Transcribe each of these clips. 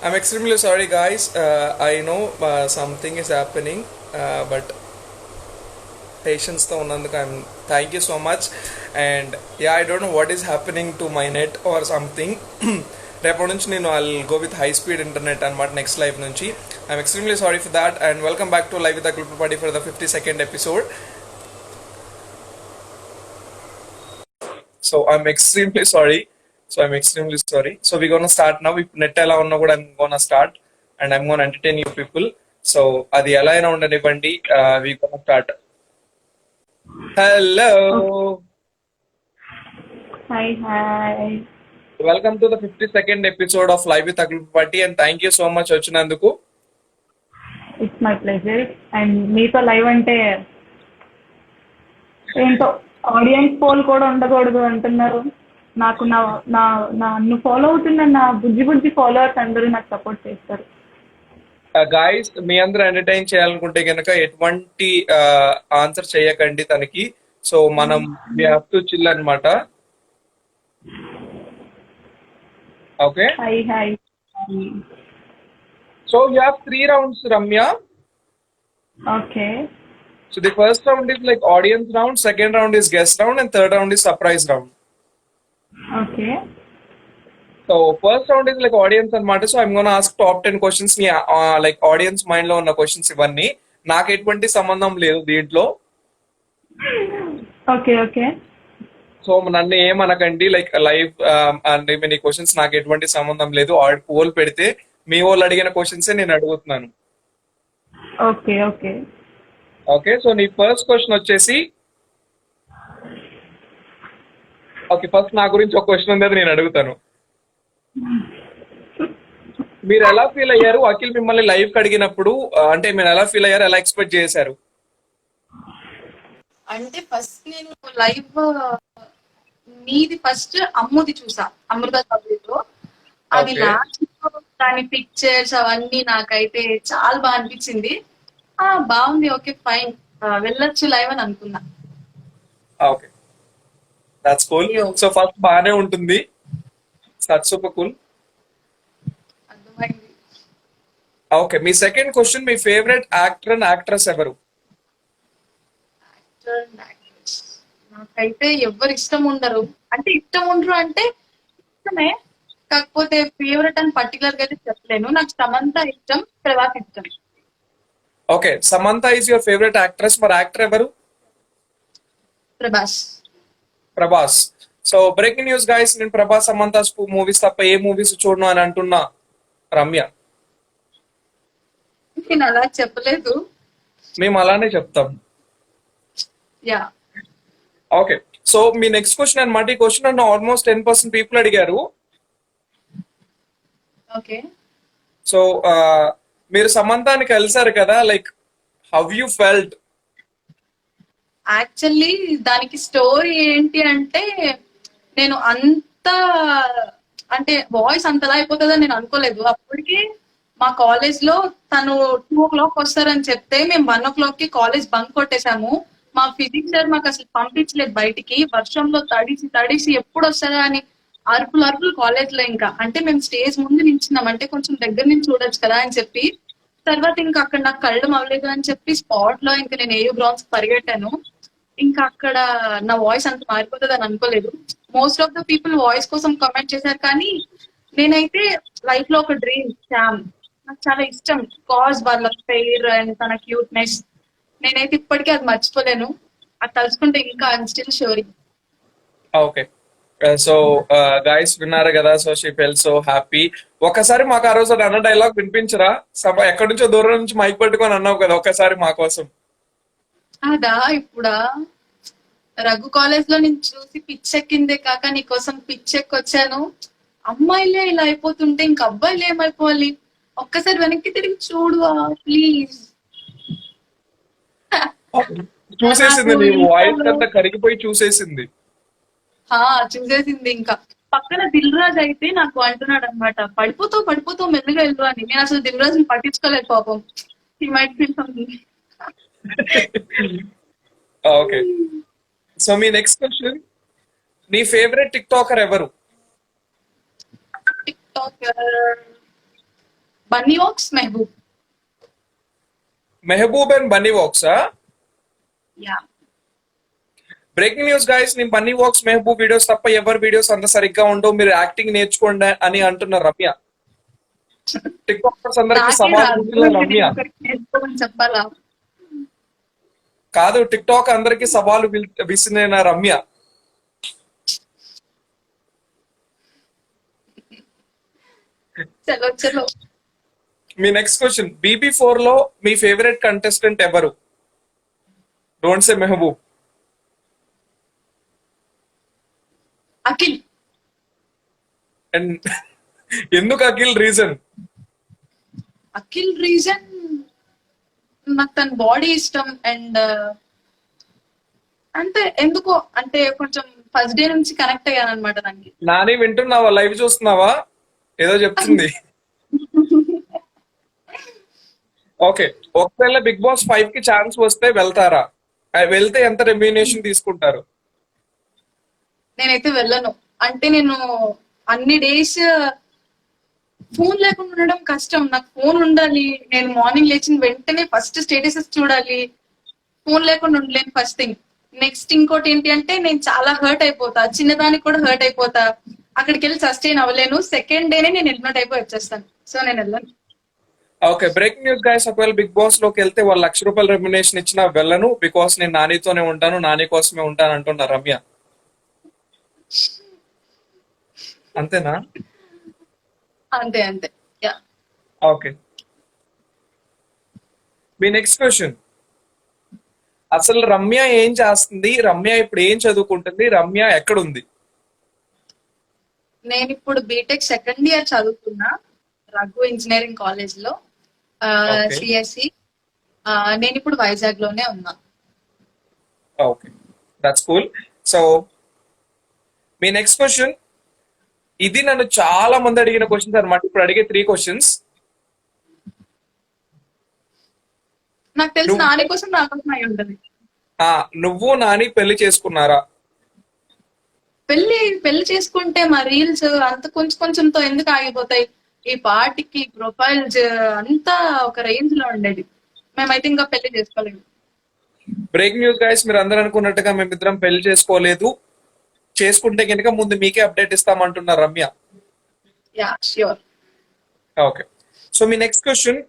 I'm extremely sorry, guys. I know something is happening, but patience తో ఉన్నందుకు thank you so much. And yeah, I don't know what is happening to my net or something. రేపటి నుంచి నేను I go with high speed internet అనమాట next live నుంచి. I'm extremely sorry for that and welcome back to live with Akul party for the 52nd episode. So I'm extremely sorry. So we're gonna start now. Net ఎలా ఉన్నా కూడా I'm gonna start and I'm gonna entertain you people. So అది ఎలా అయినా ఉండనివ్వండి. We gonna start. Hello. Hi. Welcome to the 52nd episode of Live with Akhil Party and thank you so much వచ్చినందుకు. It's my pleasure. And మీతో live అంటే ఏంటో audience poll కూడా ఉండకూడదు అంటున్నారు. నాకు నా నా నన్ను ఫాలో అవుతున్న నా బుజ్జి ఫాలోవర్స్ అందరూ నాకు సపోర్ట్ చేస్తారు. గాయస్, మీ అందరూ ఎంటర్టైన్ చేయాలనుకుంటే కనుక ఎటువంటి ఆన్సర్ చేయకండి తనకి. సో మనం వి హావ్ టు చిల్ అన్నమాట. Okay, hi. So you have 3 rounds, Ramya. Okay. So the first round is like audience round, second round is guest round, and third round is surprise round. Okay. So first round is like audience అన్నమాట. So I'm gonna ask top 10 questions ని like audience mind లో ఉన్న questions ఇవన్నీ. నాకు ఎటువంటి సంబంధం లేదు దీంట్లో. ఓకే. సో నన్ను ఏమనకండి, లైక్ లైవ్ అంటే మీ క్వశ్చన్స్ నాకు ఎటువంటి సంబంధం లేదు. పోల్ పెడితే మీ వాళ్ళు అడిగిన క్వశ్చన్సే నేను అడుగుతున్నాను. ఓకే, సో నీ ఫస్ట్ క్వశ్చన్ వచ్చేసి, ఓకే ఫస్ట్ నా గురించి ఒక క్వశ్చన్ ఉంది, అది నేను అడుగుతాను. మీరు ఎలా ఫీల్ అయ్యారు అఖిల్ మిమ్మల్ని లైవ్ కి అడిగినప్పుడు? అంటే మీరు ఎలా ఫీల్ అయ్యారు, ఎలా ఎక్స్పెక్ట్ చేశారు? అంటే ఫస్ట్ నేను లైవ్ మీది ఫస్ట్ అమ్ముది చూసా, అమృత సభ్యుతో. అది లాస్ట్ దాని పిక్చర్స్ అవన్నీ నాకైతే చాలా బాగా అనిపించింది. బాగుంది, ఓకే ఫైన్, వెళ్ళొచ్చు లైవ్ అని అనుకున్నా. Okay, that's cool. So first బాగానే ఉంటుంది, సూపర్ కూల్. అర్థమైంది. Okay, me second question, me favourite actor and actress ఎవరు? నాకైతే ఎవరు ఇష్టం ఉండరు. అంటే ఇష్టమే, కాకపోతే ఫేవరెట్ అని పర్టికులర్ గా అయితే చెప్పలేను. నాకు సమంత ఇష్టం, ప్రభాస్ ఇష్టం. Okay, Samantha is your favourite actress. మరి యాక్టర్ ఎవరు? Prabhas. So breaking news guys, నేను ప్రభాస్ సమంత మూవీస్ తప్ప ఏ మూవీస్ చూడను అని అంటున్నా రమ్య. నేను అలా చెప్పలేదు, మేము అలానే చెప్తాం. యా. ఓకే, సో మీ నెక్స్ట్ క్వశ్చన్ అనమాట. ఈ క్వశ్చన్ నన్ను ఆల్మోస్ట్ 10% పీపుల్ అడిగారు. ఓకే. సో మీరు సమంతాని కలిసారు కదా, like how you felt? Actually దానికి స్టోరీ ఏంటి అంటే, నేను అంటే వాయిస్ అంతలా అయిపోతుందని నేను అనుకోలేదు. అప్పటికి మా కాలేజ్ లో తను 2 o'clock వస్తారని చెప్తే మేము 1 o'clock కి కాలేజ్ బంక్ కొట్టేశాము. మా ఫిజిక్స్ సార్ మాకు అసలు పంపించలేదు బయటికి. వర్షంలో తడిసి ఎప్పుడు వస్తారా అని అరుపులు కాలేజ్ లో. ఇంకా అంటే మేము స్టేజ్ ముందు నించున్నాం, అంటే కొంచెం దగ్గర నుంచి చూడొచ్చు కదా అని చెప్పి. తర్వాత ఇంకా అక్కడ నాకు కళ్ళు అవ్వలేదు అని చెప్పి స్పాట్ లో ఇంకా నేను ఏయూ గ్రౌండ్స్ పరిగెట్టాను. ఇంకా అక్కడ నా వాయిస్ అంత మారిపోతుంది అని అనుకోలేదు. Most of the people voice కోసం కమెంట్ చేశారు, కానీ నేనైతే లైఫ్ లో ఒక డ్రీమ్ శామ్. నాకు చాలా ఇష్టం, కాజ్ వాళ్ళ ఫెయిర్ అండ్ తన క్యూట్నెస్. నేనైతే ఇప్పటికీ అది మర్చిపోలేను. అది తలుచుకుంటే ఇంకా I'm still shoring. Okay, so guys విన్నారు కదా, so she fell so happy. ఒకసారి మాకు ఆ రోజు అన్న డైలాగ్ వినిపించరా? ఎక్కడి నుంచో దూరం నుంచి మైక్ పట్టుకొని అన్నావు కదా, ఒకసారి మా కోసం. అదా ఇప్పుడా? రఘు కాలేజ్ లో నేను చూసి పిచ్చెక్కిందే కాక నీకోసం పిచ్చెక్కొచ్చాను. అమ్మాయిలే ఇలా అయిపోతుంటే ఇంక అబ్బాయిలు ఏమైపోవాలి? ఒక్కసారి వెనక్కి తిరిగి చూడువా ప్లీజ్. చూసేసింది, నీ వాయిస్ అంతా కరిగిపోయి చూసేసింది. చూసేసింది. ఇంకా పక్కన దిల్ రాజ్ అయితే నాకు అంటున్నాడు అనమాట, పడిపోతావు మెల్లగా వెళ్ళు అని. నేను అసలు దిల్ రాజ్ ని పట్టించుకోలేదు పాపం. He might feel something. Okay, so మీ నెక్స్ట్ క్వశ్చన్, నీ ఫేవరెట్ టిక్ టాకర్ ఎవరు? TikToker Bunny Vox Mehaboob. Mehaboob and Bunny వాక్సా? యా. బ్రేకింగ్ న్యూస్ గైస్, నేను బన్నీ వాక్స్ మెహబూబ్ వీడియోస్ తప్ప ఎవరి వీడియోస్ అంత సరిగ్గా ఉండవు, మీరు యాక్టింగ్ నేర్చుకోండి అని అంటున్న రమ్య. టిక్ టాకర్స్ అందరికి నాకే సవాల్ రాదు, విసిరిన ఇంకా రమ్య. నేను ఒకరికి నేర్చుకోమని చెప్పాలా? కాదు, టిక్ టాక్ అందరికి సవాలు విసిరిన రమ్య. చలో చలో. మీ నెక్స్ట్ క్వశ్చన్, బీబీ4 లో మీ ఫేవరెట్ కంటెస్టెంట్ ఎవరు? Don't say Mehboob. Akhil. And ఎందుకు అఖిల్? రీజన్? అఖిల్ రీజన్ నాకు తన బాడీ ఇష్టం. అండ్ అంటే ఎందుకో అంటే కొంచెం ఫస్ట్ డే నుంచి కనెక్ట్ అయ్యాను అనమాట దానికి. నాని వింటున్నావా? లైవ్ చూస్తున్నావా? ఏదో చెప్తుంది. ఓకే, ఒకవేళ బిగ్ బాస్ 5 కి ఛాన్స్ వస్తే వెళ్తారా? వెళ్తే ఎంత రెమ్యూనేషన్ తీసుకుంటారు? నేనైతే వెళ్ళను. అంటే నేను అన్ని డేస్ ఫోన్ లేకుండా ఉండడం కష్టం. నాకు ఫోన్ ఉండాలి. నేను మార్నింగ్ లేచిన వెంటనే ఫస్ట్ స్టేటసెస్ చూడాలి. ఫోన్ లేకుండా ఉండలేను ఫస్ట్ థింగ్. నెక్స్ట్ ఇంకోటి ఏంటి అంటే నేను చాలా హర్ట్ అయిపోతా, చిన్నదానికి కూడా హర్ట్ అయిపోతా. అక్కడికి వెళ్ళి సస్టైన్ అవ్వలేను. సెకండ్ డేనే నేను వెళ్ళినట్టు అయిపోయి వచ్చేస్తాను. సో నేను వెళ్ళను. ఓకే, బ్రేకింగ్ న్యూస్ గైస్, ఒకవేళ బిగ్ బాస్ లోకి వెళ్తే వాళ్ళు ₹1,00,000 రెమ్యునేషన్ ఇచ్చినా వెళ్ళను, బికాస్ నేను నానితోనే ఉంటాను, నాని కోసమే ఉంటాను అంటున్నా రమ్య. అంతేనా? అంతే అంతే. యా. ఓకే, మీ నెక్స్ట్ క్వశ్చన్, అసలు రమ్య ఏం చేస్తుంది? రమ్య ఇప్పుడు ఏం చదువుకుంటుంది? రమ్య ఎక్కడుంది? నేను ఇప్పుడు బీటెక్ సెకండ్ ఇయర్ చదువుతున్నా రఘు ఇంజనీరింగ్ కాలేజ్ లో, Okay. సిఎస్సి. నేను ఇప్పుడు వైజాగ్ లోనే ఉన్నా. Okay, that's cool. సో మీ నెక్స్ట్ క్వశ్చన్, ఇది నన్ను చాలా మంది అడిగిన క్వశ్చన్స్ అనమాట. ఇప్పుడు అడిగే 3 క్వశ్చన్స్. నాకు తెలిసి నాని కోసం నా కోసం అయి ఉంటది. నువ్వు నాని పెళ్లి చేసుకున్నారా? పెళ్లి చేసుకుంటే మా రీల్స్ అంత కొంచెం కొంచెంతో ఎందుకు ఆగిపోతాయి? ఈ పార్టీకి ప్రొఫైల్స్ అంతా ఒక రేంజ్ లో ఉండేది. మేమైతే ఇంకా పెళ్లి చేసుకోలేదు. బ్రేకింగ్ న్యూస్ గైస్, మీరు అందరూ అనుకున్నట్టుగా మేమిద్దరం పెళ్లి చేసుకోలేదు. చేసుకుంటే కనుక ముందు మీకే అప్డేట్ ఇస్తామంటున్నారు Ramya. Yeah sure. Okay, so మీ నెక్స్ట్ క్వశ్చన్,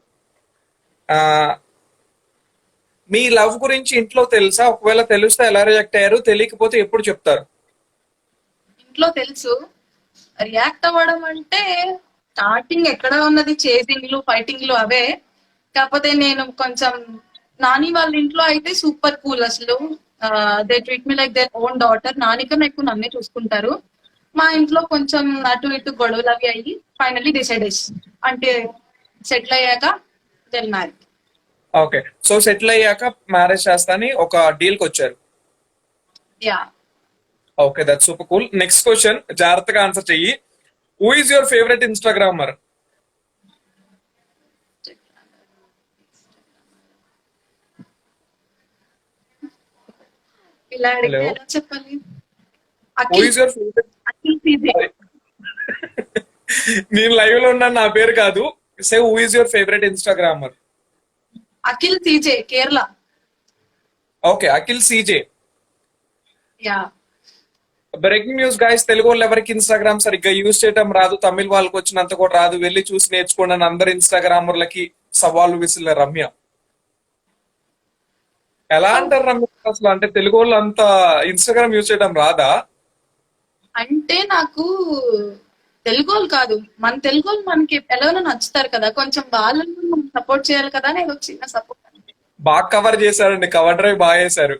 మీ లవ్ గురించి ఇంట్లో తెలుసా? ఒకవేళ తెలిస్తే ఎలా రియాక్ట్ అయ్యారు? తెలియకపోతే ఎప్పుడు చెప్తారు? ఇంట్లో తెలుసు. రియాక్ట్ అవ్వడం అంటే స్టార్టింగ్ ఎక్కడ ఉన్నది చేసింగ్లు ఫైటింగ్లు అవే. కాకపోతే నేను కొంచెం నాని వాళ్ళ ఇంట్లో అయితే సూపర్ కూల్ అసలు. They treat me like their own daughter. నానికన్నా ఎక్కువ నన్నే చూసుకుంటారు. మా ఇంట్లో కొంచెం అటు ఇటు గొడవలు అవి అయ్యి ఫైనల్లీ డిసైడ్ అంటే సెటిల్ అయ్యాక then marry. Okay, so settle అయ్యాక మ్యారేజ్ చేస్తాని ఒక డీల్ కి వచ్చారు. Yeah. Okay, that super cool. Next question, జాగ్రత్తగా ఆన్సర్ చెయ్యి. Who is your favourite Instagrammer? ఇలా అడిగితే Hello? ఎలా చెప్పాలి? Who Akhil. Is your favourite? Akhil CJ. నేను లైవ్ లో ఉన్నాను, నా పేరు కాదు. Say who is your favourite Instagrammer? Akhil CJ Kerala. Okay, Akhil CJ. Yeah. Breaking news guys, Telugu వాళ్ళు ఎవరికి ఇన్స్టాగ్రామ్ సరిగ్గా యూజ్ చేయడం రాదు, తమిళ వాళ్ళకి వచ్చినంత కూడా రాదు, వెళ్ళి చూసి నేర్చుకోండి అని అందరు ఇన్స్టాగ్రామర్లకి సవాళ్ళు విసిల రమ్య. ఎలా అంటారు రమ్య అసలు? అంటే తెలుగు వాళ్ళు అంత ఇన్స్టాగ్రామ్ యూజ్ చేయడం రాదా? అంటే నాకు తెలుగు వాళ్ళు కాదు, మన తెలుగు వాళ్ళు మనకి ఎలాగో నచ్చుతారు కదా, కొంచెం వాళ్ళని మనం సపోర్ట్ చేయాలి కదా అని ఏదో చిన్న సపోర్ట్. బాగా కవర్ చేశారండి, కవర్ డ్రైవ్ బాగా చేశారు.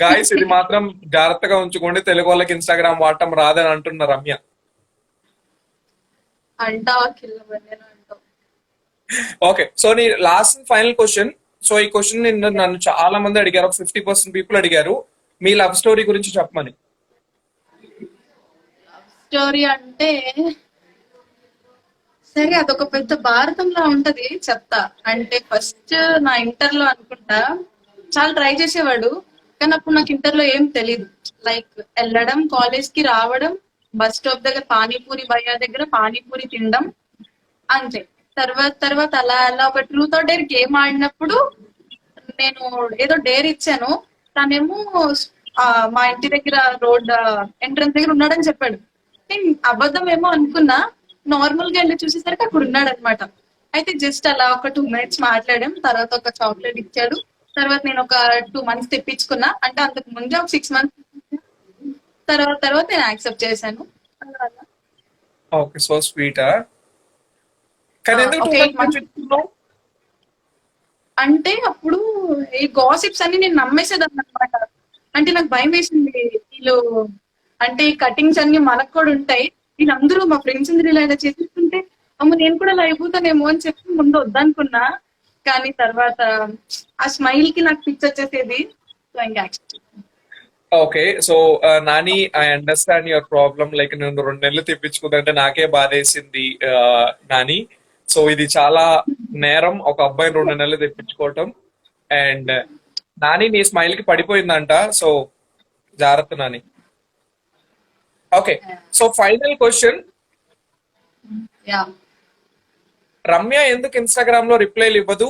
గాయస్, ఇది మాత్రం జాగ్రత్తగా ఉంచుకోండి, తెలుగు వాళ్ళకి ఇన్స్టాగ్రామ్ వాడటం రాదని అంటున్న రమ్య. అంటావా అఖిల్? నేను అంటావు. ఓకే, సో నీ లాస్ట్ ఫైనల్ క్వశ్చన్. సో ఈ క్వశ్చన్ నన్ను చాలా మంది అడిగారు, 50% పీపుల్ అడిగారు, మీ లవ్ స్టోరీ గురించి చెప్పమని. స్టోరీ అంటే సరే అదొక పెద్ద భారతంలా ఉంటది, చెప్తా. అంటే ఫస్ట్ నా ఇంటర్ లో అనుకుంటా చాలా ట్రై చేసేవాడు, కానీ అప్పుడు నాకు ఇంటర్ లో ఏం తెలీదు. లైక్ వెళ్ళడం, కాలేజ్ కి రావడం, బస్ స్టాప్ దగ్గర పానీపూరి భయ్యా దగ్గర పానీపూరి తినడం, అంతే. తర్వాత అలా అలా ఒక ట్రూత్ ఆర్ డేర్ గేమ్ ఆడినప్పుడు నేను ఏదో డేర్ ఇచ్చాను. తనేమో ఆ, మా ఇంటి దగ్గర రోడ్ ఎంట్రన్స్ దగ్గర ఉన్నాడని చెప్పాడు. నేను అబద్ధం ఏమో అనుకున్నా. నార్మల్ గా వెళ్ళి చూసేసరికి అక్కడ ఉన్నాడు అనమాట. అయితే జస్ట్ అలా ఒక 2 minutes మాట్లాడాం. తర్వాత ఒక చాక్లెట్ ఇచ్చాడు. తర్వాత నేను ఒక 2 months తెప్పించుకున్నా. అంటే అంతకు ముందే ఒక 6 months తర్వాత నేను యాక్సెప్ట్ చేశాను. అలా అలా. ఓకే, సో స్వీటా. కానీ ఎందుకు ఒక టూ 8 మంత్స్ months తెప్పించుకున్నావు? అంటే అప్పుడు ఈ గాసిప్స్ అన్ని నేను నమ్మేసేదాన్ని అనమాట. అంటే నాకు భయం వేసింది. వీళ్ళు అంటే ఈ కటింగ్స్ అన్ని మనకు కూడా ఉంటాయి. వీళ్ళందరూ మా ఫ్రెండ్స్ ఇలా ఇలా చేసేస్తుంటే అమ్మ నేను కూడా అలా అయిపోతానేమో అని చెప్పి ముందు వద్దనుకున్నా. కానీ తర్వాత ఆ స్మైల్ కి నాకు పిచ్చి వచ్చేసేది. సో ఇంకా యాక్సెప్ట్ చేశాను. Okay, so Nani, I understand your problem. Like నేను 2 నెలలు తెప్పించుకుందంటే నాకే బాధేసింది నాని. సో ఇది చాలా నేరం ఒక అబ్బాయిని 2 నెలలు తెప్పించుకోవటం. అండ్ నాని, నీ స్మైల్ కి పడిపోయిందంట. సో జాగ్రత్త Nani. Okay, so final question. Yeah Ramya ఎందుకు ఇన్స్టాగ్రామ్ లో రిప్లైలు ఇవ్వదు?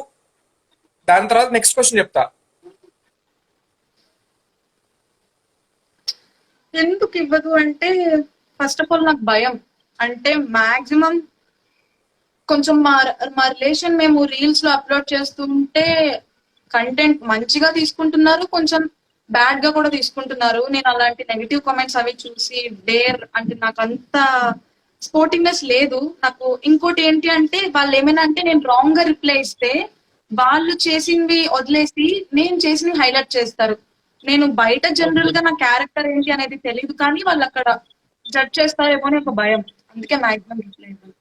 దాని తర్వాత నెక్స్ట్ క్వశ్చన్ చెప్తా. ఎందుకు ఇవ్వదు అంటే ఫస్ట్ ఆఫ్ ఆల్ నాకు భయం. అంటే మాక్సిమం కొంచెం మా రిలేషన్ మేము రీల్స్ లో అప్లోడ్ చేస్తుంటే కంటెంట్ మంచిగా తీసుకుంటున్నారు, కొంచెం బ్యాడ్ గా కూడా తీసుకుంటున్నారు. నేను అలాంటి నెగిటివ్ కామెంట్స్ అవి చూసి డేర్ అంటే నాకు అంత స్పోర్టింగ్నెస్ లేదు. నాకు ఇంకోటి ఏంటి అంటే వాళ్ళు ఏమైనా అంటే నేను రాంగ్ గా రిప్లై ఇస్తే వాళ్ళు చేసింది వదిలేసి నేను చేసింది హైలైట్ చేస్తారు. నేను బయట జనరల్ గా నా క్యారెక్టర్ ఏంటి అనేది తెలియదు, కానీ వాళ్ళు అక్కడ జడ్జ్ చేస్తారేమో అని ఒక భయం. అందుకే మాక్సిమం రిప్లై ఇవ్వను.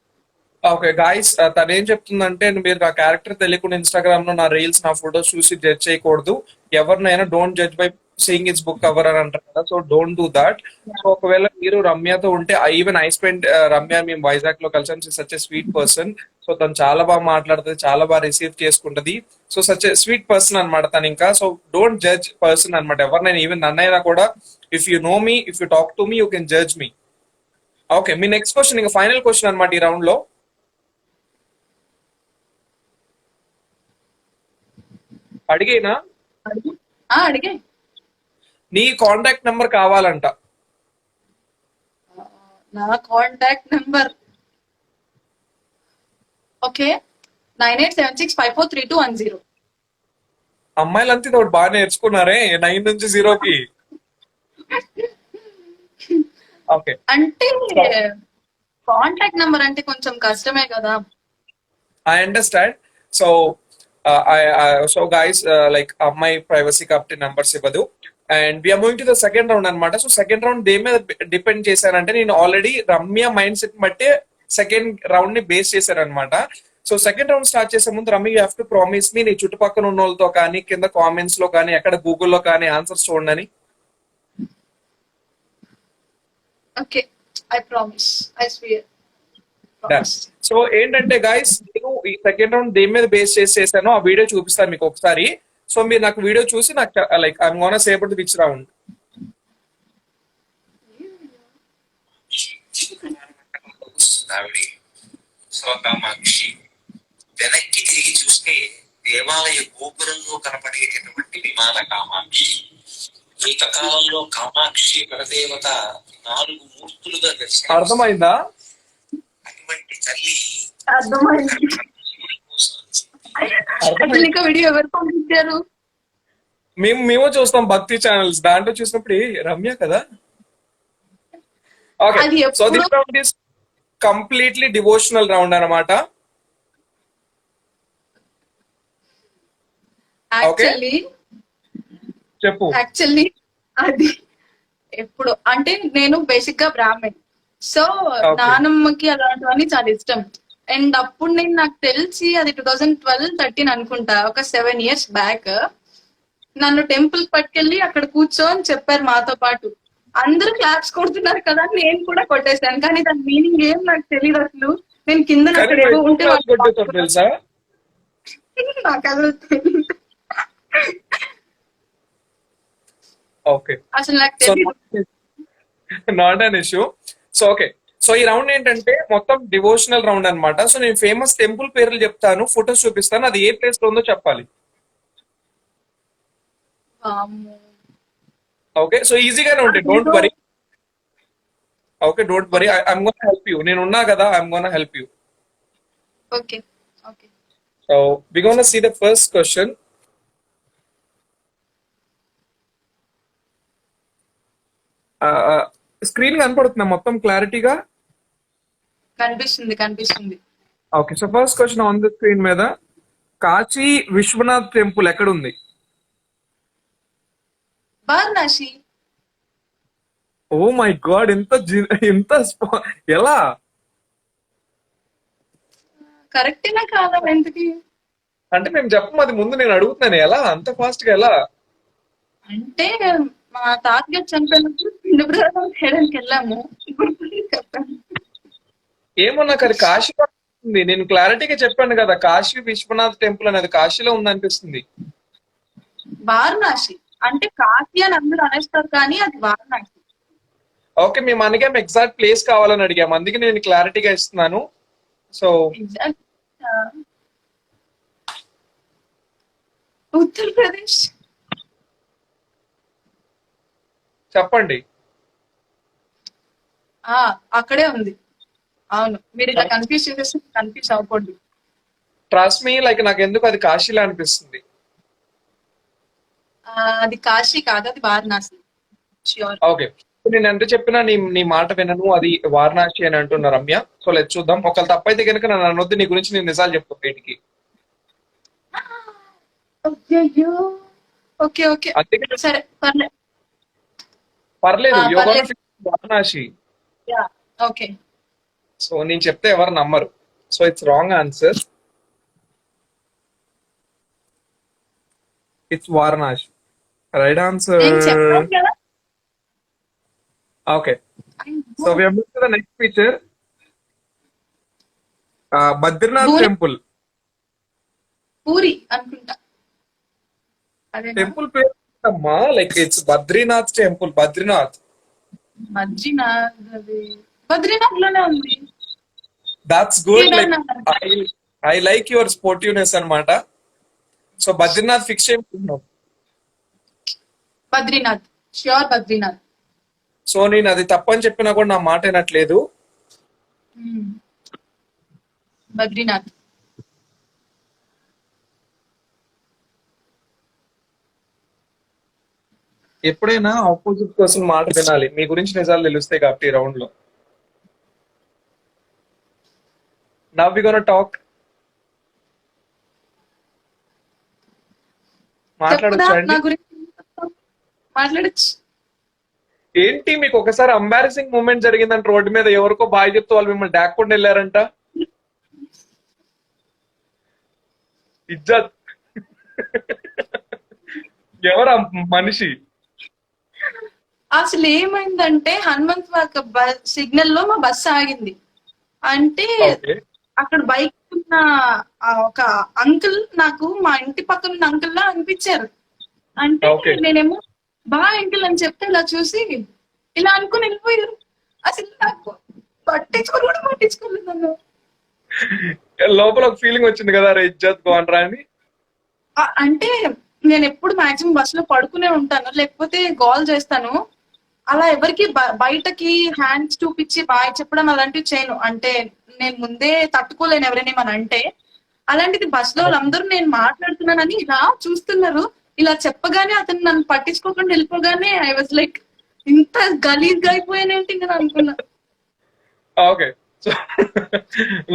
ఓకే గాయస్, తను ఏం చెప్తుందంటే మీరు నా క్యారెక్టర్ తెలియకుండా ఇన్స్టాగ్రామ్ లో నా రీల్స్, నా ఫొటోస్ చూసి జడ్జ్ చేయకూడదు. ఎవరినైనా don't judge by seeing it's book cover అని అంటారు కదా. So don't do that. So ఒకవేళ మీరు రమ్యతో ఉంటే ఈవెన్ ఐ స్పెండ్ రమ్య, మేము వైజాగ్ లో కలిసాం. Such a sweet person. So తను చాలా బాగా మాట్లాడుతుంది, చాలా బాగా రిసీవ్ చేసుకుంటది. So such a sweet person అనమాట తను. ఇంకా సో డోంట్ జడ్జ్ పర్సన్ అనమాట ఎవరినైనా. ఈవెన్ నన్నైనా కూడా if you know me, if you talk to me, you can judge me. Okay, me next question ఇంకా ఫైనల్ క్వశ్చన్ అనమాట ఈ రౌండ్ లో. అడిగేనా? అడిగే. నీ కాంటాక్ట్ నెంబర్ కావాలంట. నా కాంటాక్ట్ నెంబర్ ఓకే 9876543210. అమ్మాయిలంతా ఇది ఒకటి బాగా నేర్చుకున్నారే 9 నుంచి 0కి. ఓకే, అంటే కాంటాక్ట్ నెంబర్ అంటే కొంచెం కష్టమే కదా. I understand. So so guys, like అమ్మాయి ప్రైవసీ కాబట్టి నెంబర్స్ ఇవ్వదు. And we're moving to the second round అనమాట. సో సెకండ్ రౌండ్ దేని మీద డిపెండ్ చేశానంటే నేను ఆల్రెడీ రమ్య మైండ్ సెట్ బట్టే సెకండ్ రౌండ్ ని బేస్ చేశారనమాట. సో సెకండ్ రౌండ్ స్టార్ట్ చేసే ముందు Ramya you have to promise me నీ చుట్టుపక్కల ఉన్న వాళ్ళతో కానీ, కింద కామెంట్స్ లో కానీ, ఎక్కడ గూగుల్లో కానీ ఆన్సర్స్ చూడండి. Okay, I promise, I swear. So ఏంటంటే గైస్, నేను ఈ సెకండ్ రౌండ్ దేని మీద బేస్ చేసానో ఆ వీడియో చూపిస్తాను మీకు ఒకసారి. సో మీరు నాకు వీడియో చూసి నాకు like I'm gonna say about the which round. Kamakshi వెనక్కి తిరిగి చూస్తే దేవాలయ గోపురంలో కనపడేటటువంటి విమాన కామాక్షి. ఏకకాలంలో కామాక్షి పరదేవత 4 మూర్తులుగా దర్శనం. అర్థమైందా? అటువంటి తల్లి అర్థమైంది. అసలు ఇంకా వీడియో ఎవరు పంపించారు? మేము చూస్తాం భక్తి ఛానల్స్, దాంట్లో చూసినప్పుడు రమ్య కదా. ఓకే, అది సో ఎప్పుడు- this round is completely devotional round అన్నమాట. చెప్పు. యాక్చువల్లీ అది ఎప్పుడు అంటే నేను బేసిక్ గా బ్రాహ్మణ్. సో నానమ్మకి అలాంటివన్నీ చాలా ఇష్టం. అండ్ అప్పుడు నేను నాకు తెలిసి అది 2012-13 అనుకుంటా, ఒక 7 years బ్యాక్ నన్ను టెంపుల్ పట్టుకెళ్ళి అక్కడ కూర్చో అని చెప్పారు మాతో పాటు. అందరూ క్లాప్స్ కొడుతున్నారు కదా, నేను కూడా కొట్టేశాను. కానీ దాని మీనింగ్ ఏం నాకు తెలియదు అసలు. నేను కింద అక్కడ ఏవో ఉంటే తెలుసా? నాకు అసలు తెలీదు. ఓకే, అసలు నాకు సో తెలియదు. Not an issue. So okay, so ఈ రౌండ్ ఏంటంటే మొత్తం డివోషనల్ రౌండ్ అన్నమాట. సో నేను ఫేమస్ టెంపుల్ పేర్లు చెప్తాను, ఫొటోస్ చూపిస్తాను, అది ఏ ప్లేస్ లో ఉందో చెప్పాలి. వామ్మో. ఓకే, సో ఈజీగానే ఉంటాయి, don't worry. Okay, don't worry, I'm gonna help you. నేను ఉన్నా కదా, I'm gonna help you. Okay okay. So we gonna see the first question. Screen కనపడుతుందా మొత్తం క్లారిటీగా? కనిపిస్తుంది కనిపిస్తుంది. Okay, so first question on the screen మీద, కాశీ విశ్వనాథ్ టెంపుల్ ఎక్కడ ఉంది? వారణాసి. ఓ మై గాడ్, ఎలా? కరెక్టేనా కాదా ఎందుకు? అంటే మేము చెప్పం, అది ముందు నేను అడుగుతున్నాను, ఎలా అంత ఫాస్ట్ గా ఎలా? అంటే మా తాతగారు చనిపోయినప్పుడు పిండ ప్రదానం చేయడానికి వెళ్ళాము. ఇప్పుడు చెప్పాను. ఏమో నాకు అది కాశీలో ఉంది, నేను క్లారిటీగా చెప్పాను కదా, కాశీ విశ్వనాథ్ టెంపుల్ అనేది కాశీలో ఉంది అనిపిస్తుంది. వారణాసి అంటే కాశీ అని అందరూ అనేస్తారు కానీ అది వారణాసి. ఓకే, మేము అందుకే ఎగ్జాక్ట్ ప్లేస్ కావాలని అడిగాము, అందుకే నేను క్లారిటీగా ఇస్తున్నాను. So exact Uttar Pradesh. చెప్పండి. అక్కడే ఉంది. అవును, మీరు ఇలా కన్ఫ్యూజ్ చేసేసి కన్ఫ్యూజ్ అవ్వకూడదు. ట్రస్ట్ మీ, లైక్ నాకు ఎందుకు అది కాశీలో అనిపిస్తుంది. అది కాశీ కాదు, అది వారణాసి. ష్యూర్. ఓకే, నేను ఎంత చెప్పినా నీ మాట వినను, అది వారణాసి అని అంటున్నా రమ్య. సో లేదు, చూద్దాం, ఒకవేళ తప్పైతే కనుక నన్ను అనొద్దు, నీ గురించి నేను నిజాలు చెప్తాను బయటికి. అయ్యయ్యో. ఓకే ఓకే అందుకే సరే పర్లేదు. పర్లేదు, పర్లేదు. వారణాసి. Yeah okay. సో నేను చెప్తే ఎవరు నమ్మరు. So it's wrong answer, it's Varanasi. Right answer. నేను చెప్పాను కదా. Okay, so we have moved to the next feature. Badrinath Puri. Temple. Puri అనుకుంటా. అదే టెంపుల్ పేరు అమ్మా, like it's Badrinath temple. Badrinath. Badrinath. అది బద్రీనాథ్ లోనే ఉంది. That's good, like Kedarnath. I like your sportiveness అన్నమాట. సో బద్రీనాథ్ ఫిక్స్ చేసుకుంటున్నాం. బద్రీనాథ్ ష్యూర్ బద్రీనాథ్. సో నేను అది తప్పని చెప్పినా కూడా నా మాట వినట్లేదు. బద్రీనాథ్. ఎప్పుడైనా ఆపోజిట్ పర్సన్ మాట వినాలి, మీ గురించి నిజాలు తెలుస్తాయి కాబట్టి రౌండ్ లో. Now we gonna talk. మాట్లాడొచ్చు చెప్పుదా, అండి. నా గురించి మాట్లాడచ్చు. ఏంటి మీకు ఒకసారి అంబారసింగ్ మూమెంట్ జరిగిందంట, రోడ్డు మీద ఎవరికో బాయ్ చెప్తూ వాళ్ళు మిమ్మల్ని డాక్కుండా వెళ్ళారంట. ఇజ్జత్. ఎవరా మనిషి? అసలు ఏమైందంటే హనుమంత్ వాక సిగ్నల్ లో మా బస్సు ఆగింది. అంటే ఓకే, అక్కడ బైక్ ఉన్న ఒక అంకుల్ నాకు మా ఇంటి పక్కన ఉన్న అంకుల్ లా అనిపించారు. అంటే Okay. నేనేమో బాగా అంకుల్ అని చెప్తే ఇలా చూసి ఇలా అనుకుని వెళ్ళిపోయారు. అసలు నాకు పట్టించుకోలేదు నన్ను. లోపల ఒక ఫీలింగ్ వచ్చింది కదా, రే ఇజ్జత్ బాగుండ్రా అని. అంటే నేను ఎప్పుడు మాక్సిమం బస్ లో పడుకునే ఉంటాను, లేకపోతే కాల్ చేస్తాను. అలా ఎవరికి బయటకి హ్యాండ్స్ చూపించి బాయ్ చెప్పడం అలాంటివి చేయను. అంటే నేను ముందే తట్టుకోలేను ఎవరైనా ఏమని అంటే. అలాంటిది బస్ లో వాళ్ళందరూ నేను మాట్లాడుతున్నానని ఇలా చూస్తున్నారు. ఇలా చెప్పగానే అతను నన్ను పట్టించుకోకుండా వెళ్ళిపోగానే ఐ వాజ్ లైక్, ఇంత గలీజ్ గా అయిపోయానేంటి నేను అనుకున్నా. Okay, so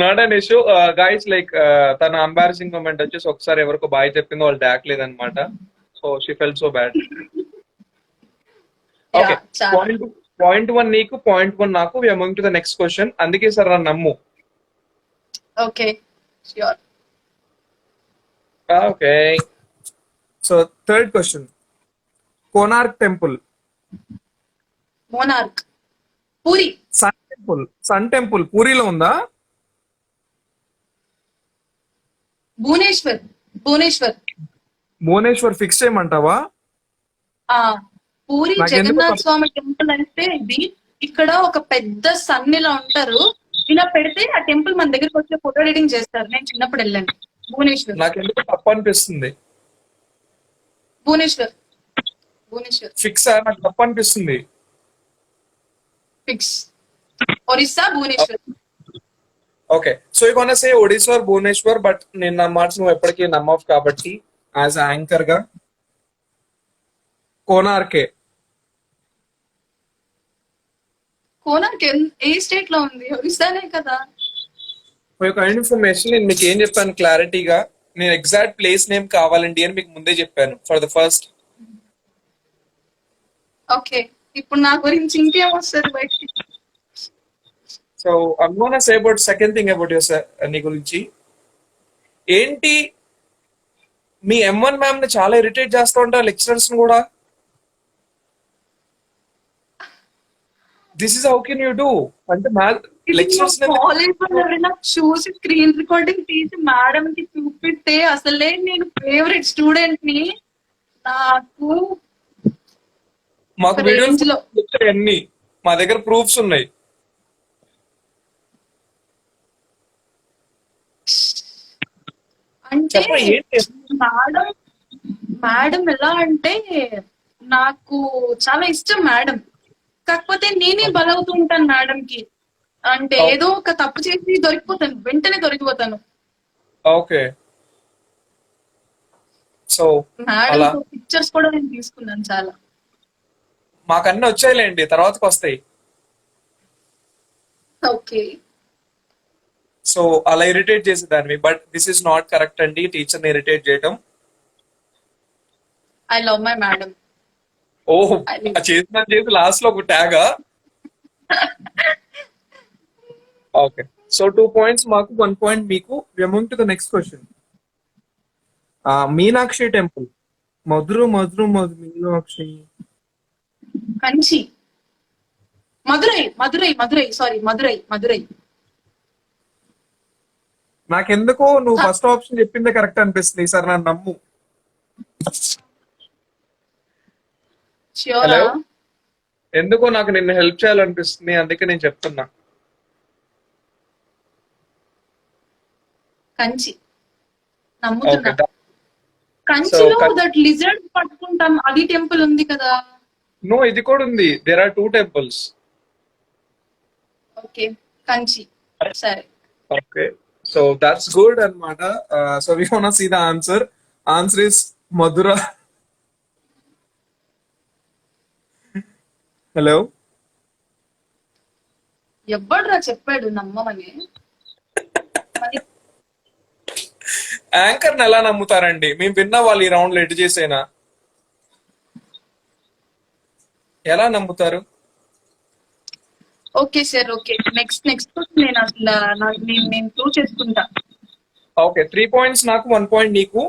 not an issue guys. Like తన అంబారసింగ్ మూమెంట్ వచ్చేసి ఒకసారి ఎవరికో బాయ్ చెప్పిందో వాళ్ళు డాక్ లేదనమాట. So she fell so bad. Okay, చాలా. పాయింట్ 1 నీకు, పాయింట్ 1 నాకు. We are moving to the next question. అందుకే సార్ నన్ను నమ్ము. Okay sure. Okay, so third question, Konark temple. Monarch. Puri. Sun temple పూరిలో ఉందా? భువనేశ్వర్. భువనేశ్వర్ ఫిక్స్ చేయమంటావా? పూరి నాకెందుకు జగన్నాథ్ స్వామి టెంపుల్ అంటే ఇది ఇక్కడ ఒక పెద్ద సన్ ఇలా ఉంటారు, ఇలా పెడితే ఆ టెంపుల్ మన దగ్గరికి వచ్చే ఫోటో ఎడిటింగ్ చేస్తారు. నేను చిన్నప్పుడు వెళ్ళాను. భువనేశ్వర్ నాకు ఎందుకు తప్పు అనిపిస్తుంది. భువనేశ్వర్ భువనేశ్వర్ ఫిక్స్ నాకు తప్పు అనిపిస్తుంది. Fix. Orissa Bhubaneswar. Okay, so you gonna say Odisha or Bhubaneswar, but నేను నా మాట నువ్వు ఎప్పటికీ నమ్మవు కాబట్టి యాజ్ యాంకర్ గా కోనార్కే. కోనార్క్ ఏ స్టేట్ లో ఉంది? ఒరిస్సానే కదా. ఒక ఇన్ఫర్మేషన్ నేను మీకు ఏం చెప్పాను క్లారిటీగా, నేను ఎగ్జాక్ట్ ప్లేస్ నేమ్ కావాలండి అని మీకు ముందే చెప్పాను ఫర్ ద ఫస్ట్. ఓకే, ఇప్పుడు నా గురించి ఇంకేం వస్తుంది బయటికి? So I'm gonna say about second thing about your నీ గురించి. ఏంటి మీ M1 మ్యామ్ ని చాలా ఇరిటేట్ చేస్తూ ఉంటారు లెక్చరర్స్ కూడా. This is how can you do అంటే లెక్చరర్స్ కాలేజ్ లో ఎవరైనా చూసి స్క్రీన్ రికార్డింగ్ తీసి మేడం కి చూపిస్తే అసలే నేను ఫేవరెట్ స్టూడెంట్ ని. నాకు మాకు range లో. వీడియోస్ అన్ని మా దగ్గర ప్రూఫ్స్ ఉన్నాయి. అంటే చెప్పండి ఏంటి? మేడం మేడం ఎలా అంటే నాకు చాలా ఇష్టం మేడం. కాకపోతే నేనే బలవుతూ ఉంటాను మేడం కి. అంటే ఏదో ఒక తప్పు చేసి దొరికిపోతాను, వెంటనే దొరికిపోతాను. ఓకే, సో మేడం అలా పిక్చర్స్ కూడా నేను తీసుకున్నాను చాలా. మాకు అన్ని వచ్చాయిలేండి, తర్వాతకి వస్తాయి. ఓకే, సో అలా ఇరిటేట్ చేసేదాన్ని, but this is not correct అండి టీచర్ ని ఇరిటేట్ చేయడం. I love my madam. Oh, చేసి లాస్ట్ లో ఒక ట్యాగా. ఓకే, సో 2 points మాకు, 1 point మీకు. Moving to the next question. Meenakshi temple. Madurai Meenakshi. Kanchi. Madurai Madurai Madurai sorry Madurai. నాకెందుకో నువ్వు ఫస్ట్ ఆప్షన్ చెప్పిందే కరెక్ట్ అనిపిస్తుంది సార్, నన్ను నమ్ము. ష్యూరా? Hello? ఎందుకో నాకు నిన్ను హెల్ప్ చేయాలనిపిస్తుంది, అందుకే నేను చెప్తున్నా. కంచి నమ్ముతున్నా. ఓకే, కంచిలో So, దట్ లిజర్డ్ పట్టుకుంటాం, అది టెంపుల్ ఉంది కదా. నో ఇది కూడా ఉంది. There are 2 temples. Okay, Kanchi. సరే. ఓకే, సో దట్స్ గుడ్ అన్నమాట. So we want see the answer. Answer is Mathura. Hello, ఎవ్వడ్రా చెప్పాడు నమ్మమని? మరి యాంకర్ ని ఎలా నమ్ముతారండి? మేము విన్నా వాళ్ళు ఈ రౌండ్ లో ఎటు చేసేనా, ఎలా నమ్ముతారు? Okay sir, okay. నెక్స్ట్ నేను అసలు నేను ప్రూవ్ చేసుకుంటా. ఓకే, 3 points నాకు, 1 point నీకు.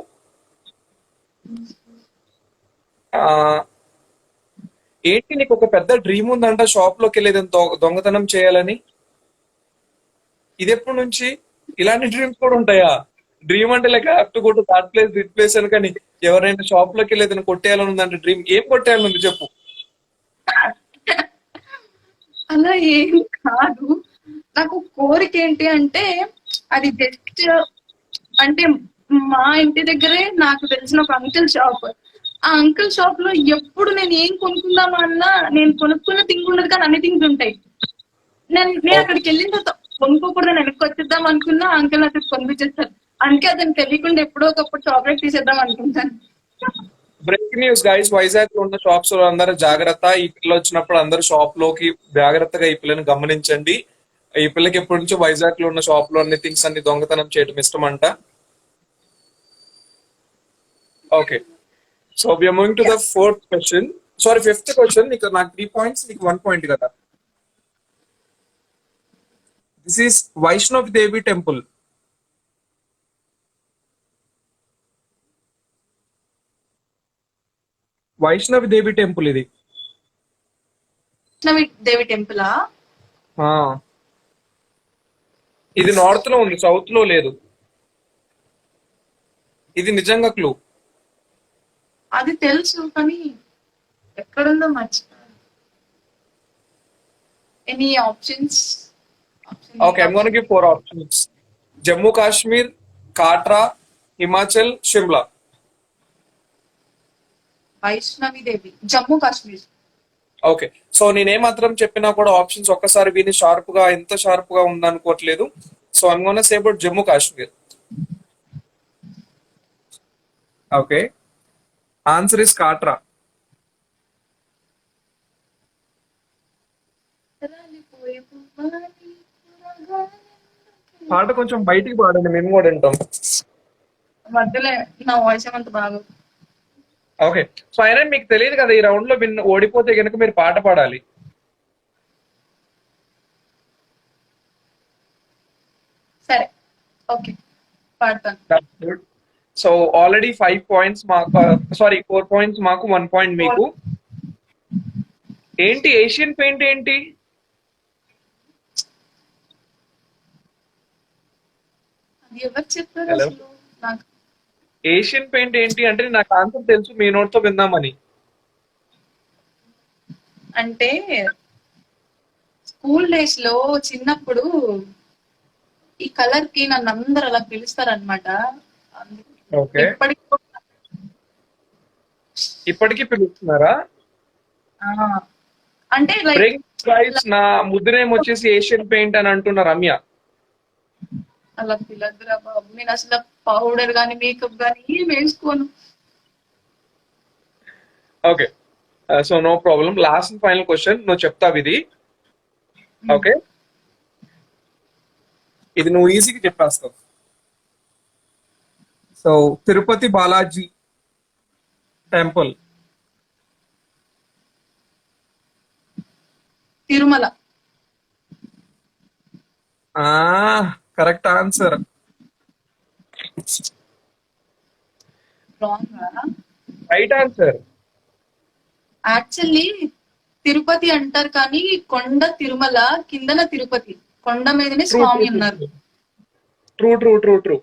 ఏంటి నీకు ఒక పెద్ద డ్రీమ్ ఉందంట షాప్ లోకి వెళ్ళేది దొంగతనం చేయాలని. ఇది ఎప్పటి నుంచి? ఇలాంటి డ్రీమ్స్ కూడా ఉంటాయా? డ్రీమ్ అంటే like up to go to that place this place అని, కానీ ఎవరైనా షాప్ లోకి వెళ్ళేదని కొట్టేయాలని ఉందంటే డ్రీమ్. ఏం కొట్టేయాలని చెప్పు. అలా ఏం కాదు. నాకు కోరిక ఏంటి అంటే అది జస్ట్ అంటే మా ఇంటి దగ్గరే నాకు తెలిసిన ఒక అంకుల్ షాప్. ఆ అంకుల్ షాప్ లో ఎప్పుడు నేను ఏం కొనుక్కుందామా అన్నా నేను కొనుక్కున్న థింగ్ ఉండదు, కానీ అన్ని థింగ్స్ ఉంటాయి. నేను అక్కడికి వెళ్ళిన తర్వాత కొనుక్కోకూడదు వెనక్కి వచ్చేద్దాం అనుకున్నా, అంకుల్ నాకు కొనిపించేస్తారు. అందుకే అతను తెలియకుండా ఎప్పుడో ఒకప్పుడు చాక్లెట్ తీసేద్దాం అనుకుంటాను. బ్రేకింగ్ న్యూస్ గైస్, వైజాగ్ లో ఉన్న షాప్స్ లో అందరూ జాగ్రత్త. ఈ పిల్ల వచ్చినప్పుడు అందరూ షాప్ లోకి జాగ్రత్తగా ఈ పిల్లని గమనించండి. ఈ పిల్లకి ఎప్పటి నుంచో వైజాగ్ లో ఉన్న షాప్ లో అన్ని థింగ్స్ అన్ని దొంగతనం చేయడం ఇష్టం అంట. Okay, so we are moving to the 4th question. Sorry 5th question. నీకు నాకు 3 points, నీకు 1 point కదా. This is Vaishno Devi temple. Vaishnavi Devi temple ఇది. దేవి టెంపులా? ఆ, ఇది నార్త్ లో ఉంది, సౌత్ లో లేదు. ఇది నిజంగా క్లూ. అది తెలుసు కానీ ఎక్కడుందో మర్చిపోయాను. Any options? Okay, I'm going to give 4 options. Jammu Kashmir, Katra, Himachal, Shimla. Vaishno Devi, Jammu Kashmir. Okay, so నేనే మాత్రం చెప్పినా కూడా ఆప్షన్స్ ఒక్కసారి విని షార్ప్ గా ఎంత షార్ప్ గా ఉందనుకోవట్లేదు. So I'm gonna say about Jammu Kashmir. Okay, answer is Katra. పాట కొంచెం బయటికి పాడండి, మేము కూడా వింటాం. మధ్యలో నా వాయిస్ ఏమంత బాగా. ఓకే, సో అయినా మీకు తెలియదు కదా, ఈ రౌండ్ లో ఓడిపోతే కనుక మీరు పాట పాడాలి. సరే, ఓకే, పాడతాను. సో ఆల్రెడీ 5 పాయింట్స్ మాకు, సారీ 4 పాయింట్స్ మాకు, 1 పాయింట్ మీకు. ఏంటి ఏషియన్ పెయింట్ ఏంటి? అది ఎవరు చెప్పారు Hello? అసలు నాకు? ఏషియన్ పెయింట్ ఏంటి అంటే నాకు ఆన్సర్ తెలుసు, మీ నోట్తో విందామని. అంటే స్కూల్ డేస్ లో చిన్నప్పుడు ఈ కలర్ కి నన్ను అందరు అలా పిలుస్తారనమాట. ఓకే, ఇప్పటికి కూడా, ఇప్పటికీ పిలుస్తున్నారా? ఆ, అంటే లైక్ బ్రేక్ గైస్, నా ముద్రేం వచ్చేసి ఏషియన్ పెయింట్ అని అంటున్న రమ్య. అలా పిలద్దురా బాబు, నేను అసలు పౌడర్ గానీ మేకప్ గానీ ఏం వేసుకోను. Okay, so no problem. Last final question, నువ్వు చెప్తావు ఇది. ఓకే, ఇది నువ్వు ఈజీగా చెప్పేస్తావు. So Tirupati Balaji temple. Tirumala. Correct answer. Wrong. Right answer. Actually Tirupati అంటారు కానీ కొండ తిరుమల, కిందన తిరుపతి, కొండ మీదనే స్వామి ఉన్నారు. True.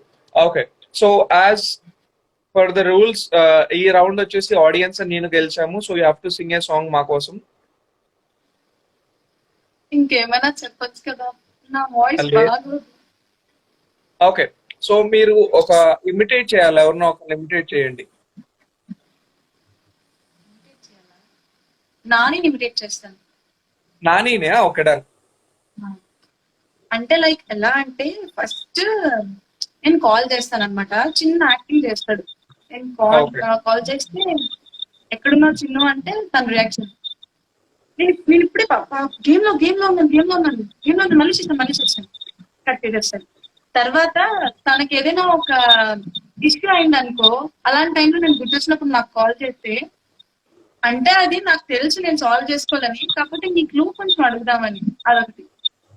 Okay, so as for the rules, ఈ రౌండ్ వచ్చేసి ఆడియన్స్ నేను గెలిచాము. So you have to sing a song మా కోసం. ఇంకేమైనా చెప్పొచ్చు కదా, నా వాయిస్ అల్లే. బాగా. ఓకే, సో మీరు ఒక ఇమిటేట్ చేయాలి, ఎవరినో ఒక ఇమిటేట్ చేయండి. నాని ఇమిటేట్ చేస్తాను. నానినే? Okay, done. అంటే లైక్ ఎలా అంటే ఫస్ట్ నేను కాల్ చేస్తాను అనమాట, చిన్న యాక్టింగ్ చేస్తాడు. నేను Okay. కాల్ చేస్తే ఎక్కడున్నావు చిన్ను అంటే తన రియాక్షన్, నేను ఇప్పుడే గేమ్ లో ఉన్నాను మళ్ళీ చేస్తాను కట్ చేసేస్తాను. తర్వాత తనకి ఏదైనా ఒక ఇష్యూ అయింది అనుకో, అలాంటి టైంలో నేను గుర్తొచ్చినప్పుడు నాకు కాల్ చేస్తే, అంటే అది నాకు తెలుసు నేను సాల్వ్ చేసుకోవాలని, కాకపోతే నీ క్లూ కొంచెం అడుగుదామని, అదొకటి.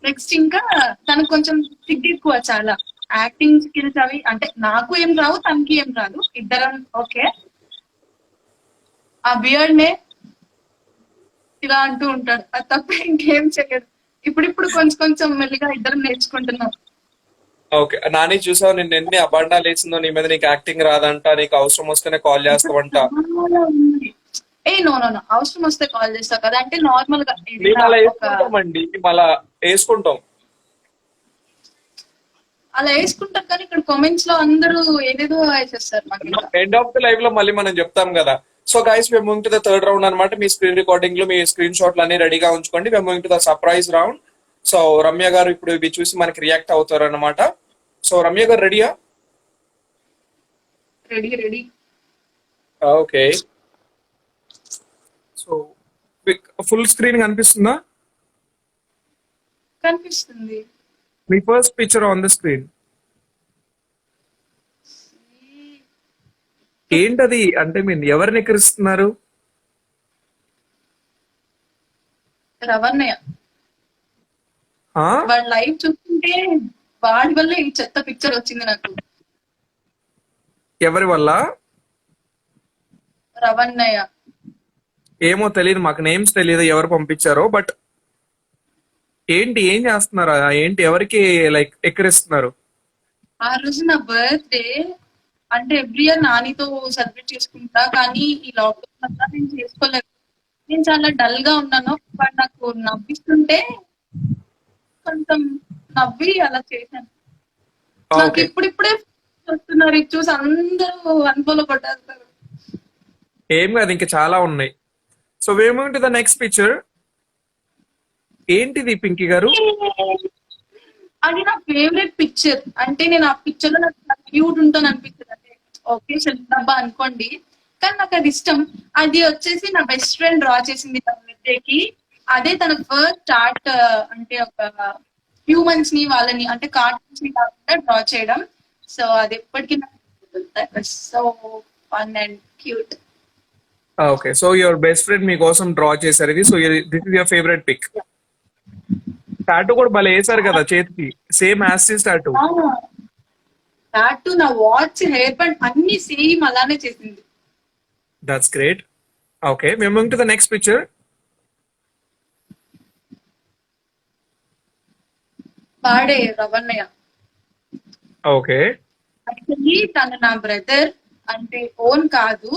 నెక్స్ట్ ఇంకా తనకు కొంచెం సిగ్గు ఎక్కువ, చాలా యాక్టింగ్ స్కిల్స్ అవి అంటే నాకు ఏం రావు, తనకి ఏం రాదు, ఇద్దరం ఓకే. ఆ బియర్డ్ నే ఇలా అంటూ ఉంటాడు, అది తప్ప ఇంకేం చేయడు. ఇప్పుడు కొంచెం మెల్లిగా ఇద్దరం నేర్చుకుంటున్నాం. ఓకే, నాని చూసావు నిన్న ఎన్ని అబాండాలు వేసిందో నీ మీద. నీకు యాక్టింగ్ రాదంట, నీకు అవసరం వస్తేనే కాల్ చేస్తావంట. నో అవసరం వస్తే కాల్ చేస్తా కదా, అంటే నార్మల్ గా మేము అలా వేసుకుంటామండి, మేము అలా వేసుకుంటాం. అలా వేసుకుంటారు కానీ ఇక్కడ కామెంట్స్ లో అందరూ ఏదేదో వేసేస్తారు మాకు ఇంకా. ఎండ్ ఆఫ్ ద లైవ్ లో మళ్ళీ మనం చెప్తాం కదా. సో గైస్, మేము moving to the third round అనమాట. మీ స్క్రీన్ రికార్డింగ్ లో మీ స్క్రీన్ షాట్లు అన్ని రెడీగా ఉంచుకోండి. మేము moving to the surprise round. So Ramya గారు ఇప్పుడు ఇవి చూసి మనకి రియాక్ట్ అవుతారు అనమాట. సో రమ్య గారు రెడీయా? Ready. Okay, so full screen కనిపిస్తుందా? కనిపిస్తుంది. మీ first picture on the screen ఏంటది? అంటే మీరు ఎవరిని ఎక్కిరిస్తున్నారు? రవణయ్య. ఆ? వాడి లైవ్ చూస్తుంటే వాడి వల్ల ఈ చెత్త పిక్చర్ వచ్చింది నాకు. ఎవరి వల్ల? రవణయ్య. ఏమో తెలియదు, మాకు నేమ్స్ తెలియదు ఎవరు పంపించారో. బట్ ఏంటి, ఏం చేస్తున్నారు? ఏంటి, ఎవరికి లైక్ ఎక్కిరిస్తున్నారు? ఆ రోజు నా బర్త్డే, అంటే ఎవ్రీ ఇయర్ నానితో సెలబ్రేట్ చేసుకుంటా, కానీ ఈ లాక్డౌన్ వల్ల నేను చేసుకోలేదు. నేను చాలా డల్ గా ఉన్నాను, బట్ నాకు నవ్విస్తుంటే కొంచెం నవ్వి అలా చేశాను. నాకు ఓకే. ఇప్పుడిప్పుడే వస్తున్నారు ఇది చూసి అందరూ అన్ఫాలో కొట్టేస్తారు. ఏం కాదు, ఇంకా చాలా ఉన్నాయి. So way moving to the next picture. ఏంటిది పింకీ గారు? అది నా ఫేవరెట్ పిక్చర్. అంటే నేను ఆ పిక్చర్ లో నాకు క్యూట్ ఉంటాను అనిపించింది. అంటే ఓకే డబ్బా అనుకోండి, కానీ నాకు అది ఇష్టం. అది వచ్చేసి నా బెస్ట్ ఫ్రెండ్ డ్రా చేసింది తన బర్త్డేకి. అదే తన ఫస్ట్ స్టార్ట్, అంటే ఒక హ్యూమన్స్ ని వాళ్ళని అంటే కార్టూన్స్ ని కాకుండా డ్రా చేయడం. సో అది ఎప్పటికీ so fun and cute. Okay, so your best friend మీకోసం డ్రా చేశారు ఇది. So this is your favourite pic. Tattoo కూడా భలే వేసారు కదా చేతికి, సేమ్ యాసిస్ టాటూ. టాటూ, నా వాచ్, హెయిర్ బ్యాండ్ అన్ని సేమ్ అలానే చేసింది. That's great. ఓకే, మేము moving to the next picture. వాడే రవణయ్య. ఓకే. యాక్చువల్లీ తను నా బ్రదర్, అంటే ఓన్ కాదు,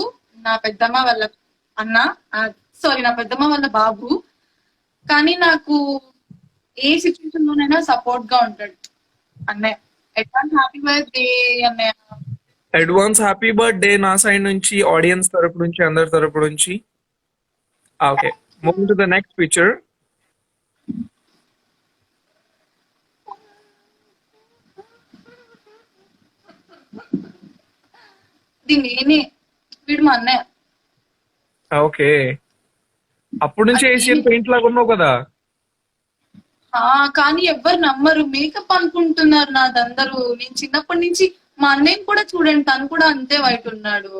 నా పెద్దమ్మ వాళ్ళ అన్న, సారీ నా పెద్దమ్మ వాళ్ళ బాబు. కానీ నాకు ఏ సిచ్యువేషన్ లోనైనా సపోర్ట్ గా ఉంటాడు అన్నయ్య. అడ్వాన్స్ హ్యాపీ బర్త్డే అన్నయ్య. అడ్వాన్స్ హ్యాపీ బర్త్డే నా సైడ్ నుంచి, ఆడియన్స్ తరపు నుంచి, అందరి తరపు నుంచి. Okay, moving to the next picture. ఇది నేనే, వీడు మా అన్నయ్య. ఓకే, అప్పుడు నుంచి ఏషియన్ పెయింట్ లాగా ఉన్నావు కదా. కానీ ఎవ్వరు నమ్మరు, మేకప్ అనుకుంటున్నారు నాదందరూ. నేను చిన్నప్పటి నుంచి మా అన్నయ్యని కూడా చూడండి, తను కూడా అంతే వైట్ ఉన్నాడు.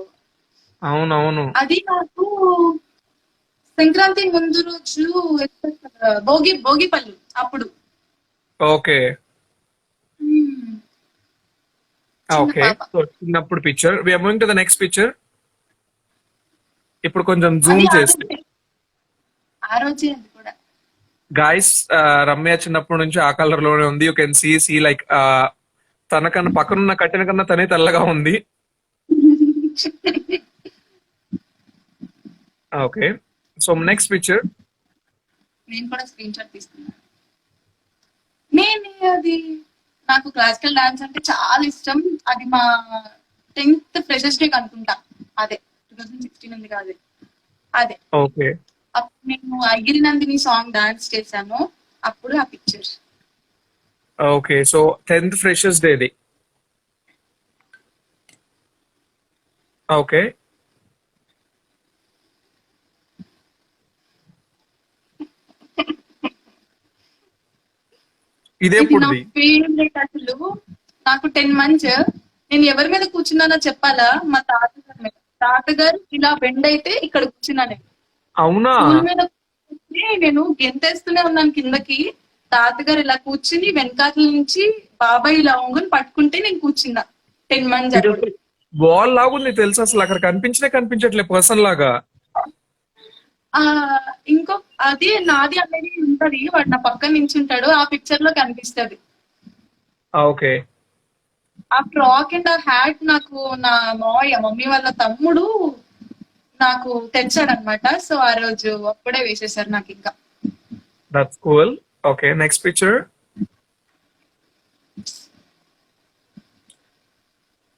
అవునవును. అది నాకు సంక్రాంతి ముందు రోజు భోగిపల్లి అప్పుడు. ఓకే. మ్మ్. ఓకే, సో చిన్నప్పుడు picture. We are moving to the next picture. ఇప్పుడు కొంచెం జూమ్ అది చేస్తే ఆ రోజే అది కూడా. గాయస్, రమ్య చిన్నప్పటి నుంచి ఆ కలర్ లోనే ఉంది. యూ కెన్ సీ లైక్ తనకన్నా పక్కనున్న కట్టిన కన్నా తనే తెల్లగా ఉంది. Okay, so next picture. నేను కూడా స్క్రీన్ షాట్ తీసుకున్నాను. నేను అది నాకు క్లాసికల్ డాన్స్ అంటే చాలా ఇష్టం. అది మా 10th ఫ్రెషర్స్ డే అనుకుంటా. అదే 2016 ఉంది కాదు, అదే. ఓకే. అప్పుడు నేను అగిరి నందిని సాంగ్ డాన్స్ చేశాను. అప్పుడు ఆ picture. Okay, so 10th freshers డేది. ఓకే. ఇదే ఇది నా పుడిది. ఫేవరెట్ అసలు. నాకు 10 months నేను ఎవరి మీద కూర్చున్నానో చెప్పాలా? మా తాతగారి మీద. తాతగారు ఇలా బెండ్ అయితే ఇక్కడ కూర్చున్నా నేను. అవునా? స్కూల్ మీద కూర్చుని నేను గెంతేస్తూనే ఉన్నాను కిందకి. తాతగారు ఇలా కూర్చుని వెనకాతల నుంచి బాబాయ్ ఇలా ఒంగుని పట్టుకుంటే నేను కూర్చున్నా 10 months అప్పుడు. వాల్ లాగా ఉంది తెలుసు, అసలు అక్కడ కనిపించట్లే పర్సన్ లాగా. ఆ ఇంకో అది నాది అనేది ఉంటది, వాడు నా పక్కన నించుంటాడు, ఆ పిక్చర్ లో కనిపిస్తది. ఓకే. ఆ ఫ్రాక్ అండ్ ఆ హ్యాట్ నాకు నా మమ్మీ వాళ్ళ తమ్ముడు నాకు తెచ్చాడనమాట. సో ఆ రోజు అప్పుడే వేసేసారు నాకు. ఇంకా that's cool. Okay, next picture.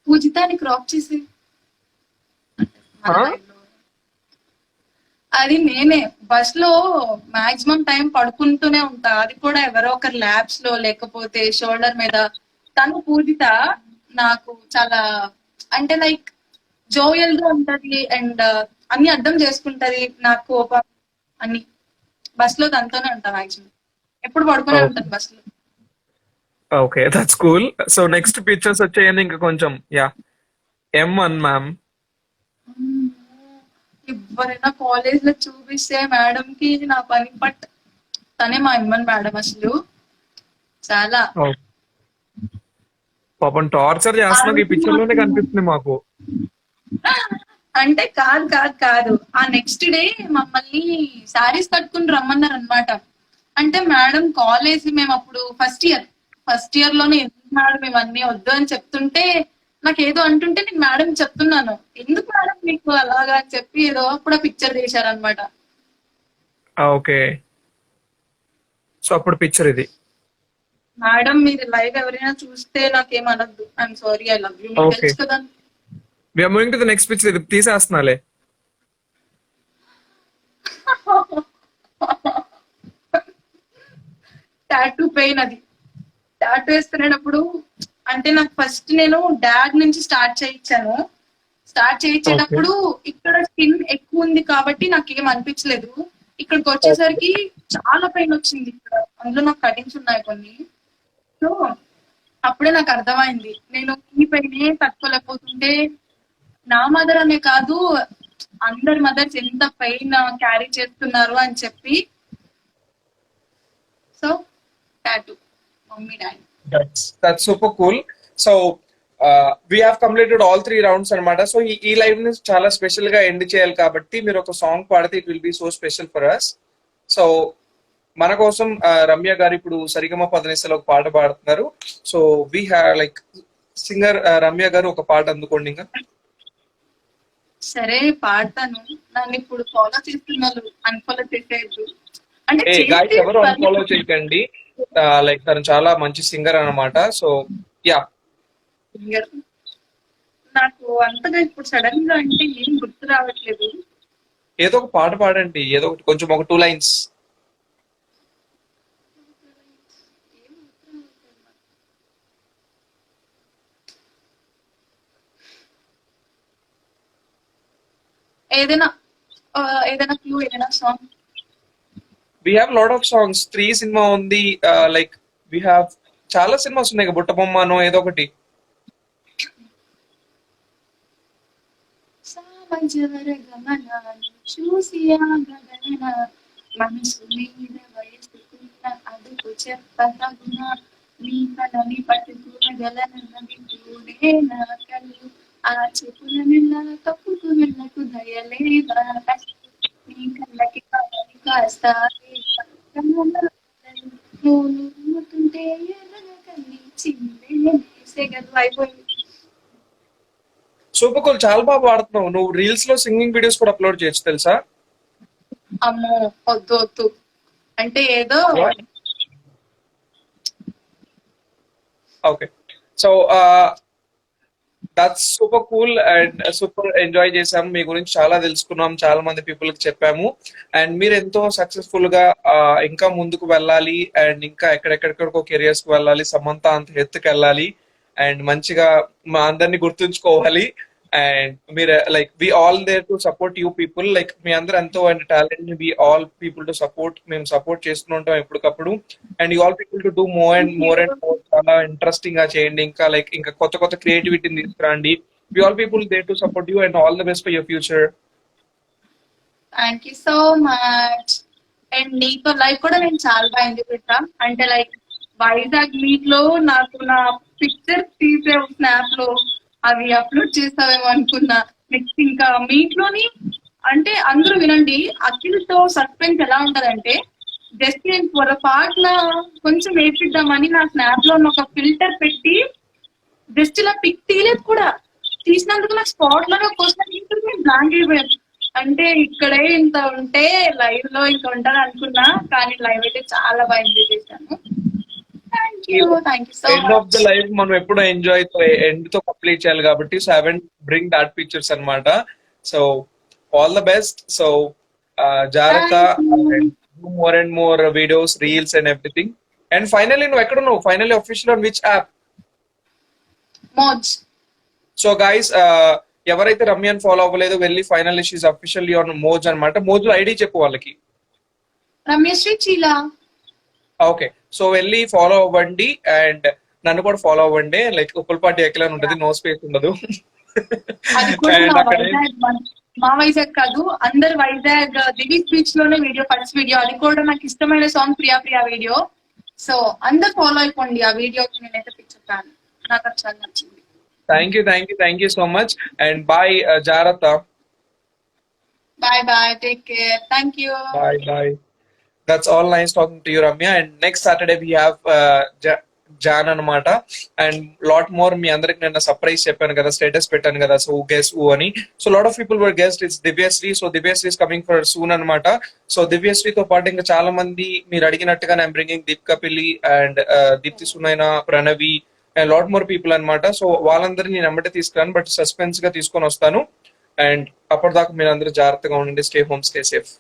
పూజితాని క్రాప్ చేసి అది నేనే. బస్ లో మాక్సిమం టైం పడుకుంటూనే ఉంటా. అది కూడా ఎవరో ఒకరు ల్యాబ్స్ లో లేకపోతే షోల్డర్ మీద. తను పూజిత నాకు చాలా అంటే లైక్ జోయల్ గా ఉంటది అండ్ అన్ని అర్థం చేసుకుంటది. నాకు కోపం అన్ని బస్ లో తనతోనే ఉంటా మాక్సిమం. ఎప్పుడు పడుకునే ఉంటాను బస్ లో. Okay, that's cool. So next pictures వచ్చాయని ఇంకా కొంచెం M1 మ్యామ్. ఎవరైనా కాలేజ్ లో చూపిస్తే మేడం కి నా పని పట్. తనే మా ఇమ్మన్ మేడం అసలు చాలా. పాపం టార్చర్ చేస్తున్నా ఈ పిక్చర్ లోనే కనిపిస్తుంది మాకు. అంటే కాదు కాదు కాదు, ఆ నెక్స్ట్ డే మమ్మల్ని శారీస్ కట్టుకుని రమ్మన్నారు అనమాట. అంటే మేడం కాలేజ్ మేము అప్పుడు ఫస్ట్ ఇయర్ లోనే ఎందుకు మేడం ఇవన్నీ వద్దు అని చెప్తుంటే నాకు ఏదో అంటుంటే నేను మేడం చెప్తున్నాను, ఎందుకు మేడం మీకు అలాగా అని చెప్పి ఏదో కూడా పిక్చర్ తీశారనమాట. ఓకే, సో అప్పుడు పిక్చర్ ఇది. మేడం మీరు లైవ్ ఎవరైనా చూస్తే నాకేం అనద్దు. I'm sorry, I love you. మీకు Okay. తెలుసు కదా. We're moving to the next picture. ఇది తీసేస్తున్నాలే. టాటూ పెయిన్ అది. టాటూ వేసుకునేటప్పుడు అంటే నాకు ఫస్ట్ నేను డాడ్ నుంచి స్టార్ట్ చేయించాను. స్టార్ట్ చేయించేటప్పుడు ఇక్కడ స్కిన్ ఎక్కువ ఉంది కాబట్టి నాకు ఏం అనిపించలేదు. ఇక్కడికి వచ్చేసరికి చాలా పెయిన్ వచ్చింది. ఇక్కడ అందులో నాకు కటింగ్స్ ఉన్నాయి కొన్ని. సో అప్పుడే నాకు అర్థమైంది నేను ఈ పెయిన్ తట్టుకోలేకపోతుంటే నా మదర్ అనే కాదు అందరి మదర్స్ ఎంత పెయిన్ క్యారీ చేస్తున్నారు అని చెప్పి. So tattoo mummy daddy. That's super cool. So we have completed all 3 rounds అన్నమాట. సో ఈ లైవ్ ని చాలా స్పెషల్ గా ఎండ్ చేయాలి కాబట్టి మీరు ఒక సాంగ్ పాడితే it will be so special for us. So మన కోసం రమ్య గారు ఇప్పుడు సరిగమ పదనిసలో ఒక పాట పాడుతున్నారు. So we have like singer Ramya గారు ఒక పాట అందుకోండి. ఇంకా సరే పాడతాను. నన్ను ఇప్పుడు ఫాలో చేస్తున్నారు, అన్ఫాలో చేసేయద్దు. అంటే గాయస్ ఎవరు అన్ఫాలో చేయకండి. లైక్ తను చాలా మంచి సింగర్ అన్నమాట. సో యా, నాకు అంతగా ఇప్పుడు సడన్ గా అంటే ఏం గుర్తు రావట్లేదు. ఏదో ఒక పాట పాడండి, ఏదో ఒకటి, కొంచెం ఒక 2 lines. ఏదైనా ఏదైనా క్లూ, ఏదైనా song. We have lot of songs. 3 cinema ఉంది. లైక్ we have చాలా సినిమాస్ ఉన్నాయి. బుట్ట బొమ్మనో ఏదో ఒకటి. సామజవర గమనాలు చూసి ఆగగలన మనసు మీద వయసుకున్న అదుపు చెప్పగలన నీ కలని పట్టుకోగలనన్నది చూడే నా కళ్ళు ఆ చెప్పుల నిన్న కప్పుకు వెళ్ళకు దయలేదా నీ కళ్ళకి కాదని కాస్తాయి నువ్వు నమ్ముతుంటే ఎర్రగల్లి చిందేగలు అయిపోయింది. సూపర్ కూల్, చాలా బాగా పాడుతున్నావు. నువ్వు రీల్స్ లో సింగింగ్ వీడియోస్ కూడా అప్లోడ్ చేయొచ్చు తెలుసా? అమ్మో వద్దు వద్దు అంటే ఏదో. Okay, so that's super cool and super enjoy చేసాం. మీ గురించి చాలా తెలుసుకున్నాం, చాలా మంది పీపుల్ కి చెప్పాము. అండ్ మీరు ఎంతో సక్సెస్ఫుల్ గా ఇంకా ముందుకు వెళ్ళాలి అండ్ ఇంకా ఎక్కడెక్కడికో కెరియర్స్ కి వెళ్ళాలి, సమంత అంత ఎత్తుకు వెళ్ళాలి అండ్ మంచిగా మా అందరినీ గుర్తుంచుకోవాలి. అండ్ మీరు like we all there to support you people. Like మీ అందరూ ఎంతో అండ్ టాలెంట్ ని we all people to support, మేము సపోర్ట్ చేస్తూ ఉంటాం ఎప్పటికప్పుడు. And you all people to do more and more చాలా ఇంట్రెస్టింగ్ గా చేయండి. ఇంకా లైక్ ఇంకా కొత్త కొత్త క్రియేటివిటీని తీసుకురండి. We all people there to support you and all the best for your future. Thank you so much. And నీతో లైవ్ కూడా నేను చాలా బాగా ఎంజాయ్ చేసా. అంటే లైక్ వైజాగ్ మీట్ లో నాకు నా పిక్చర్ తీసే స్నాప్ లో అవి అప్లోడ్ చేస్తావేమో అనుకున్నా. నెక్స్ట్ ఇంకా మీట్ లోని అంటే అందరూ వినండి, అఖిల్ తో సస్పెన్స్ ఎలా ఉంటదంటే జస్ట్ నేను పొరపాటున కొంచెం వేపిద్దామని నా స్నాప్ లో ఒక ఫిల్టర్ పెట్టి జస్ట్ ఇలా పిక్ తీయలేదు కూడా. తీసినందుకు నాకు స్పాట్ లో క్వశ్చన్ నేను బ్లాంక్ అయిపోయాను. అంటే ఇక్కడే ఇంత ఉంటే లైవ్ లో ఇంకా ఉంటాను అనుకున్నా, కానీ లైవ్ అయితే చాలా బాగా ఎంజాయ్ చేశాను. Thank you so end of the life మనం ఎప్పుడు ఎంజాయ్ ఎండ్ తో కంప్లీట్ చేయాలి కాబట్టి so I went bring that pictures అన్నమాట. So all the best. So జాగ్రత్త, more and more videos, reels and everything. And finally నువ్వు ఎక్కడ ఉన్నావు? Finally official on which app? Moj. So guys ఎవరైతే రమ్యని ఫాలో అవ్వలేదు వెళ్ళి finally she officially on Moj అన్నమాట. మోజ్ లో ఐడి చెప్పు వాళ్ళకి. రమ్యశ్రీ చీలా. ఓకే, సో వెళ్ళి ఫాలో అవ్వండి అండ్ నన్ను కూడా ఫాలో అవ్వండి. లైక్ ఉప్పలపాటి ఎక్కల ఉంటుంది, నో స్పేస్ ఉండదు. అది కూడా మా వైజాగ్ కాదు, అందరు వైజాగ్ దివీస్ బీచ్ లోనే వీడియో, ఫస్ట్ వీడియో. అది కూడా నాకు ఇష్టమైన song Priya Priya video. So అందరు ఫాలో అయిపోండి ఆ వీడియోకి. నేనైతే పిక్చర్ ఫ్యాన్, నాకు అది చాలా నచ్చింది. Thank you so much and bye. జాగ్రత్త. Bye, take care. Thank you. Bye. That's all nice talking to you, Ramya. And next Saturday we have John అనమాట. అండ్ లాట్ మోర్ మీ అందరికి నేను సర్ప్రైజ్ చెప్పాను కదా, స్టేటస్ పెట్టాను కదా, సో గెస్ ఊ అని. So lot of people were guessed it's Divyasri. So Divyasri is coming for soon అనమాట. సో దివ్యశ్రీతో పాటు ఇంకా చాలా మంది మీరు అడిగినట్టుగా నేను bringing Deep Kapili and Deepthi Sunaina, Pranavi and lot more people అనమాట. సో వాళ్ళందరినీ నేను వెంబడి తీసుకురాను, బట్ సస్పెన్స్ గా తీసుకొని వస్తాను. అండ్ అప్పటిదాకా మీరు అందరూ జాగ్రత్తగా ఉండండి. Stay home, stay safe.